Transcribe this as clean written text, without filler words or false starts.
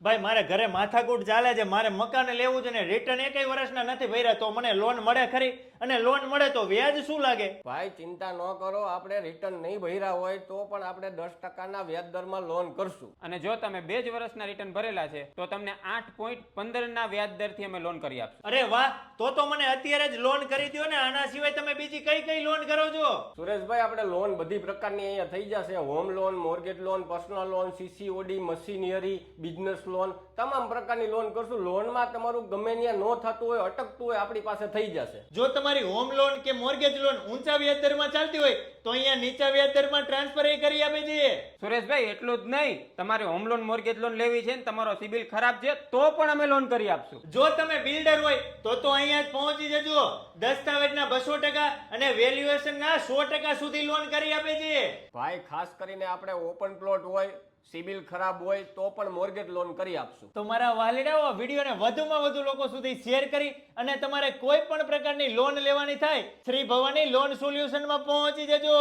ભાઈ મારે ઘરે માથાકૂટ ચાલે છે, મારે મકાન લેવું છે ને રિટર્ન એકેય વર્ષના નથી ભર્યા, તો મને લોન મળે ખરી? અને લોન મળે તો વ્યાજ શું લાગે? ભાઈ ચિંતા ન કરો, આપણે રિટર્ન નહીં ભર્યા હોય તો પણ આપણે 10% વ્યાજ દરમાં લોન કરશું. અને જો તમે 2 જ વર્ષના રિટર્ન ભરેલા છે તો તમને 8.15 ના વ્યાજ દરથી અમે લોન કરી આપશું. અરે વાહ, તો મને અત્યારે જ લોન કરી દો ને. આના સિવાય તમે બીજી કઈ કઈ લોન કરો છો? સુરેશભાઈ, આપણે લોન બધી પ્રકારની અહીંયા થઈ જશે. Home loan, mortgage loan, personal loan, CCOD, machinery, business loan, તમામ પ્રકારની લોન કરશું. લોનમાં તમારું ગમે ત્યાં ન થતું હોય, અટકતું હોય, આપણી પાસે થઈ જશે. જો તમારી હોમ લોન કે મોર્ગેજ લોન ઊંચા વ્યાજ દરમાં ચાલતી હોય તો અહીંયા નીચા વ્યાજ દરમાં ટ્રાન્સફર કરી આપે છે. સુરેશભાઈ, એટલું જ નહીં, તમારે હોમ લોન મોર્ગેજ લોન લેવી છે ને તમારો સિબિલ ખરાબ છે તો પણ અમે લોન કરી આપશું. જો તમે બિલ્ડર હોય તો અહીંયા જ પહોંચી જજો. દસ્તાવેજના 200% અને વેલ્યુએશનના 100% સુધી લોન કરી આપે છે. ભાઈ ખાસ કરીને આપણે ઓપન પ્લોટ હોય, સિબિલ ખરાબ હોય તો પણ મોર્ગેજ લોન કરી આપશું. તો મારા વાલીડાઓ, આ વિડીયોને વધુમાં વધુ લોકો સુધી શેર કરી અને તમારે કોઈ પણ પ્રકારની લોન લેવાની થાય, શ્રી ભવાની લોન સોલ્યુશનમાં પહોંચી જજો.